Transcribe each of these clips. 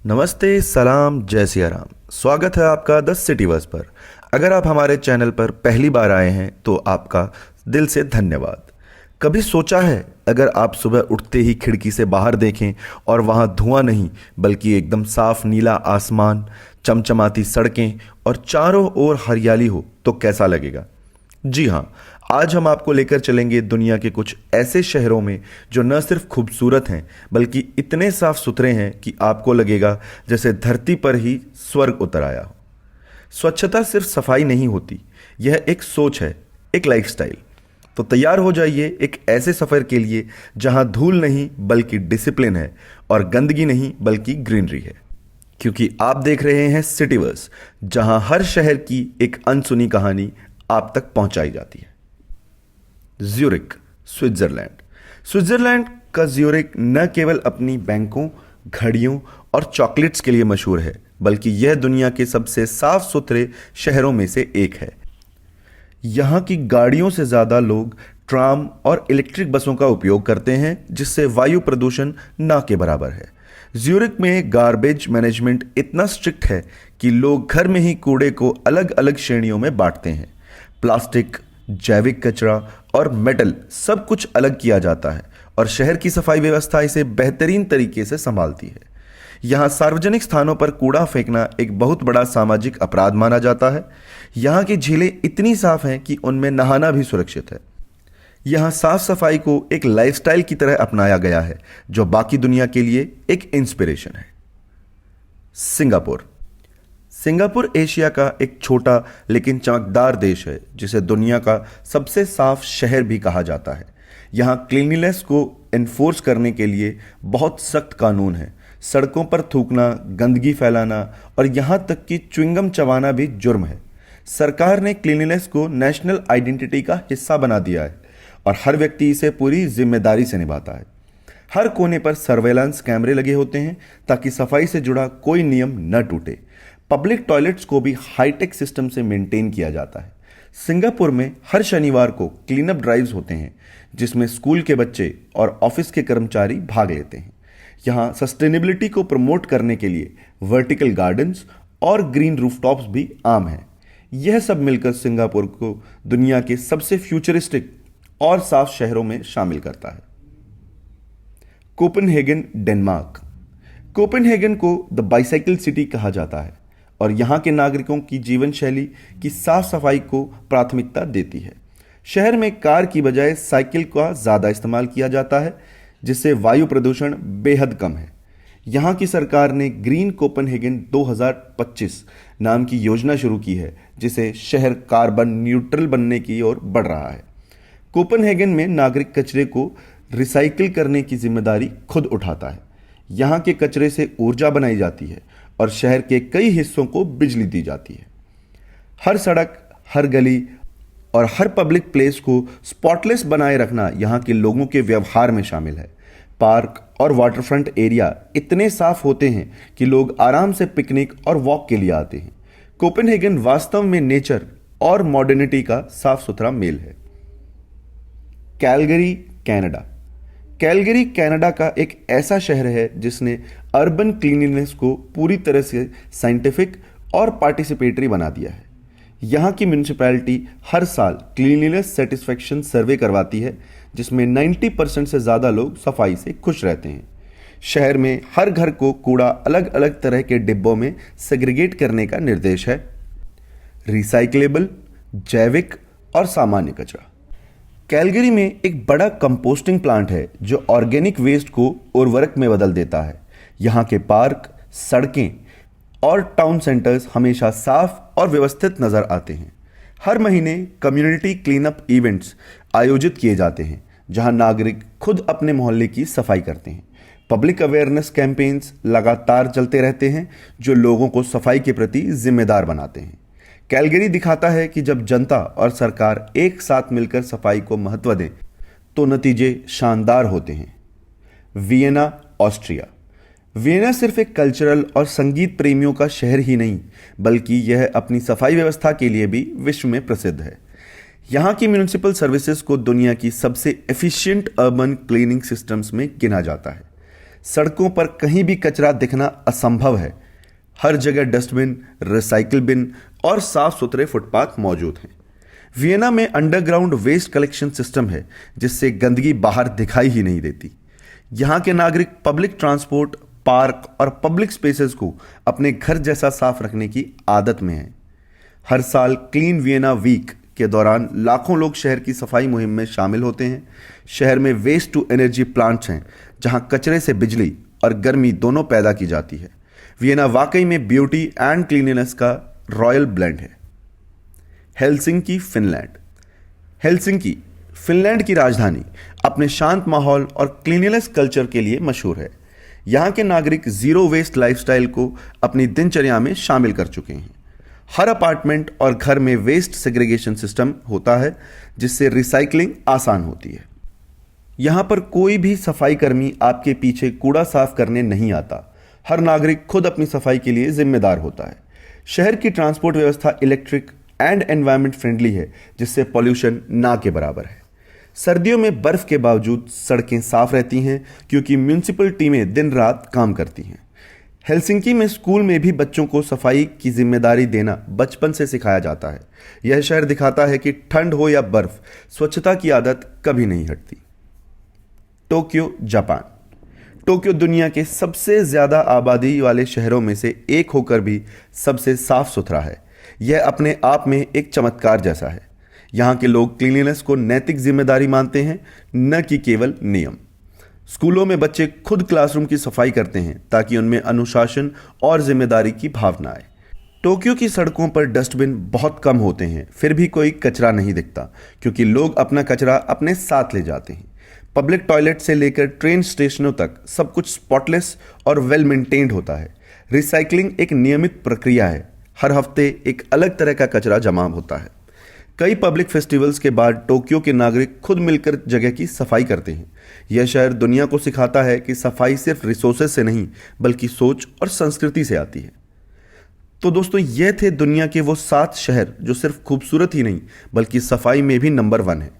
नमस्ते, सलाम, जय सिया राम। स्वागत है आपका द सिटीवर्स पर। अगर आप हमारे चैनल पर पहली बार आए हैं तो आपका दिल से धन्यवाद। कभी सोचा है अगर आप सुबह उठते ही खिड़की से बाहर देखें और वहाँ धुआं नहीं बल्कि एकदम साफ नीला आसमान, चमचमाती सड़कें और चारों ओर हरियाली हो तो कैसा लगेगा? जी हाँ, आज हम आपको लेकर चलेंगे दुनिया के कुछ ऐसे शहरों में जो न सिर्फ खूबसूरत हैं बल्कि इतने साफ सुथरे हैं कि आपको लगेगा जैसे धरती पर ही स्वर्ग उतर आया हो। स्वच्छता सिर्फ सफाई नहीं होती, यह एक सोच है, एक लाइफस्टाइल। तो तैयार हो जाइए एक ऐसे सफर के लिए जहां धूल नहीं बल्कि डिसिप्लिन है और गंदगी नहीं बल्कि ग्रीनरी है। क्योंकि आप देख रहे हैं सिटीवर्स, जहां हर शहर की एक अनसुनी कहानी आप तक पहुंचाई जाती है। Zurich, Switzerland. स्विट्जरलैंड का ज्यूरिक न केवल अपनी बैंकों, घड़ियों और चॉकलेट्स के लिए मशहूर है बल्कि यह दुनिया के सबसे साफ सुथरे शहरों में से एक है। यहाँ की गाड़ियों से ज़्यादा लोग ट्राम और इलेक्ट्रिक बसों का उपयोग करते हैं, जिससे वायु प्रदूषण ना के बराबर है। ज्यूरिक में गार्बेज मैनेजमेंट इतना स्ट्रिक्ट है कि लोग घर में ही कूड़े को अलग अलग श्रेणियों में बांटते हैं। प्लास्टिक, जैविक कचरा और मेटल सब कुछ अलग किया जाता है और शहर की सफाई व्यवस्था इसे बेहतरीन तरीके से संभालती है। यहाँ सार्वजनिक स्थानों पर कूड़ा फेंकना एक बहुत बड़ा सामाजिक अपराध माना जाता है। यहाँ की झीलें इतनी साफ हैं कि उनमें नहाना भी सुरक्षित है। यहाँ साफ सफाई को एक लाइफस्टाइल की तरह अपनाया गया है जो बाकी दुनिया के लिए एक इंस्पिरेशन है। सिंगापुर। सिंगापुर एशिया का एक छोटा लेकिन चमकदार देश है जिसे दुनिया का सबसे साफ शहर भी कहा जाता है। यहाँ क्लीनलीनेस को एनफोर्स करने के लिए बहुत सख्त कानून है। सड़कों पर थूकना, गंदगी फैलाना और यहाँ तक कि च्युइंगम चबाना भी जुर्म है। सरकार ने क्लीनलीनेस को नेशनल आइडेंटिटी का हिस्सा बना दिया है और हर व्यक्ति इसे पूरी जिम्मेदारी से निभाता है। हर कोने पर सर्वेलेंस कैमरे लगे होते हैं ताकि सफाई से जुड़ा कोई नियम न टूटे। पब्लिक टॉयलेट्स को भी हाईटेक सिस्टम से मेंटेन किया जाता है। सिंगापुर में हर शनिवार को क्लीनअप ड्राइव्स होते हैं जिसमें स्कूल के बच्चे और ऑफिस के कर्मचारी भाग लेते हैं। यहाँ सस्टेनेबिलिटी को प्रमोट करने के लिए वर्टिकल गार्डन्स और ग्रीन रूफटॉप्स भी आम हैं। यह सब मिलकर सिंगापुर को दुनिया के सबसे फ्यूचरिस्टिक और साफ शहरों में शामिल करता है। Copenhagen, Denmark. कोपेनहेगन को द बाइसाइकिल सिटी कहा जाता है और यहाँ के नागरिकों की जीवन शैली की साफ सफाई को प्राथमिकता देती है। शहर में कार की बजाय साइकिल का ज़्यादा इस्तेमाल किया जाता है जिससे वायु प्रदूषण बेहद कम है। यहाँ की सरकार ने ग्रीन कोपेनहेगन 2025 नाम की योजना शुरू की है जिसे शहर कार्बन न्यूट्रल बनने की ओर बढ़ रहा है। कोपेनहेगन में नागरिक कचरे को रिसाइकिल करने की जिम्मेदारी खुद उठाता है। यहाँ के कचरे से ऊर्जा बनाई जाती है और शहर के कई हिस्सों को बिजली दी जाती है। हर सड़क, हर गली और हर पब्लिक प्लेस को स्पॉटलेस बनाए रखना यहाँ के लोगों के व्यवहार में शामिल है। पार्क और वाटरफ्रंट एरिया इतने साफ होते हैं कि लोग आराम से पिकनिक और वॉक के लिए आते हैं। कोपेनहेगन वास्तव में नेचर और मॉडर्निटी का साफ सुथरा मेल है। Calgary, Canada. कैलगरी कनाडा का एक ऐसा शहर है जिसने अर्बन क्लीनलीनेस को पूरी तरह से साइंटिफिक और पार्टिसिपेटरी बना दिया है। यहाँ की म्यूनिसिपैलिटी हर साल क्लीनलीनेस सेटिस्फैक्शन सर्वे करवाती है जिसमें 90% से ज़्यादा लोग सफाई से खुश रहते हैं। शहर में हर घर को कूड़ा अलग अलग तरह के डिब्बों में सेग्रीगेट करने का निर्देश है। रिसाइक्लेबल, जैविक और सामान्य कचरा। कैलगरी में एक बड़ा कंपोस्टिंग प्लांट है जो ऑर्गेनिक वेस्ट को उर्वरक में बदल देता है। यहाँ के पार्क, सड़कें और टाउन सेंटर्स हमेशा साफ और व्यवस्थित नजर आते हैं। हर महीने कम्युनिटी क्लीनअप इवेंट्स आयोजित किए जाते हैं जहां नागरिक खुद अपने मोहल्ले की सफाई करते हैं। पब्लिक अवेयरनेस कैंपेन्स लगातार चलते रहते हैं जो लोगों को सफाई के प्रति जिम्मेदार बनाते हैं। कैलगरी दिखाता है कि जब जनता और सरकार एक साथ मिलकर सफाई को महत्व दें तो नतीजे शानदार होते हैं। Vienna, Austria. वियना सिर्फ एक कल्चरल और संगीत प्रेमियों का शहर ही नहीं बल्कि यह अपनी सफाई व्यवस्था के लिए भी विश्व में प्रसिद्ध है। यहाँ की म्यूनिसिपल सर्विसेज को दुनिया की सबसे एफिशिएंट अर्बन क्लीनिंग सिस्टम्स में गिना जाता है। सड़कों पर कहीं भी कचरा दिखना असंभव है। हर जगह डस्टबिन, रिसाइकिल बिन और साफ सुथरे फुटपाथ मौजूद हैं। वियना में अंडरग्राउंड वेस्ट कलेक्शन सिस्टम है, जिससे गंदगी बाहर दिखाई ही नहीं देती। यहाँ के नागरिक पब्लिक ट्रांसपोर्ट, पार्क और पब्लिक स्पेसेस को अपने घर जैसा साफ रखने की आदत में हैं। हर साल क्लीन वियना वीक के दौरान लाखों लोग शहर की सफाई मुहिम में शामिल होते हैं। शहर में वेस्ट टू एनर्जी प्लांट्स हैं, जहां कचरे से बिजली और गर्मी दोनों पैदा की जाती है। वियना वाकई में ब्यूटी एंड क्लीनलीनेस का रॉयल ब्लेंड है। Helsinki, Finland. हेलसिंकी फिनलैंड की राजधानी अपने शांत माहौल और क्लीनलीनेस कल्चर के लिए मशहूर है। यहाँ के नागरिक जीरो वेस्ट लाइफस्टाइल को अपनी दिनचर्या में शामिल कर चुके हैं। हर अपार्टमेंट और घर में वेस्ट सेग्रीगेशन सिस्टम होता है, जिससे रिसाइकलिंग आसान होती है। यहाँ पर कोई भी सफाई कर्मी आपके पीछे कूड़ा साफ करने नहीं आता। हर नागरिक खुद अपनी सफाई के लिए जिम्मेदार होता है। शहर की ट्रांसपोर्ट व्यवस्था इलेक्ट्रिक एंड एनवायरमेंट फ्रेंडली है, जिससे पॉल्यूशन ना के बराबर है। सर्दियों में बर्फ के बावजूद सड़कें साफ रहती हैं, क्योंकि म्यूनिसिपल टीमें दिन रात काम करती हैं। हेलसिंकी में स्कूल में भी बच्चों को सफाई की जिम्मेदारी देना बचपन से सिखाया जाता है। यह शहर दिखाता है कि ठंड हो या बर्फ, स्वच्छता की आदत कभी नहीं हटती। Tokyo, Japan. टोक्यो दुनिया के सबसे ज्यादा आबादी वाले शहरों में से एक होकर भी सबसे साफ सुथरा है। यह अपने आप में एक चमत्कार जैसा है। यहाँ के लोग क्लीनलीनेस को नैतिक जिम्मेदारी मानते हैं, न कि केवल नियम। स्कूलों में बच्चे खुद क्लासरूम की सफाई करते हैं, ताकि उनमें अनुशासन और जिम्मेदारी की भावना आए। टोक्यो की सड़कों पर डस्टबिन बहुत कम होते हैं, फिर भी कोई कचरा नहीं दिखता, क्योंकि लोग अपना कचरा अपने साथ ले जाते हैं। पब्लिक टॉयलेट से लेकर ट्रेन स्टेशनों तक सब कुछ स्पॉटलेस और वेल मेंटेन्ड होता है। रिसाइकलिंग एक नियमित प्रक्रिया है। हर हफ्ते एक अलग तरह का कचरा जमा होता है। कई पब्लिक फेस्टिवल्स के बाद टोक्यो के नागरिक खुद मिलकर जगह की सफाई करते हैं। यह शहर दुनिया को सिखाता है कि सफाई सिर्फ रिसोर्सेज से नहीं, बल्कि सोच और संस्कृति से आती है। तो दोस्तों, ये थे दुनिया के वो 7 शहर जो सिर्फ खूबसूरत ही नहीं, बल्कि सफाई में भी नंबर 1 है।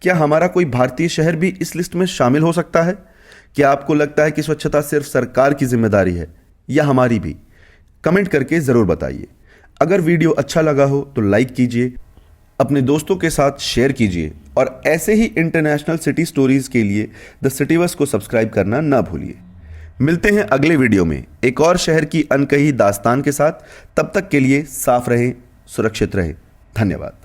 क्या हमारा कोई भारतीय शहर भी इस लिस्ट में शामिल हो सकता है? क्या आपको लगता है कि स्वच्छता सिर्फ सरकार की जिम्मेदारी है, या हमारी भी? कमेंट करके ज़रूर बताइए। अगर वीडियो अच्छा लगा हो तो लाइक कीजिए, अपने दोस्तों के साथ शेयर कीजिए, और ऐसे ही इंटरनेशनल सिटी स्टोरीज के लिए द सिटीवर्स को सब्सक्राइब करना ना भूलिए। मिलते हैं अगले वीडियो में एक और शहर की अनकही दास्तान के साथ। तब तक के लिए साफ रहें, सुरक्षित रहें। धन्यवाद।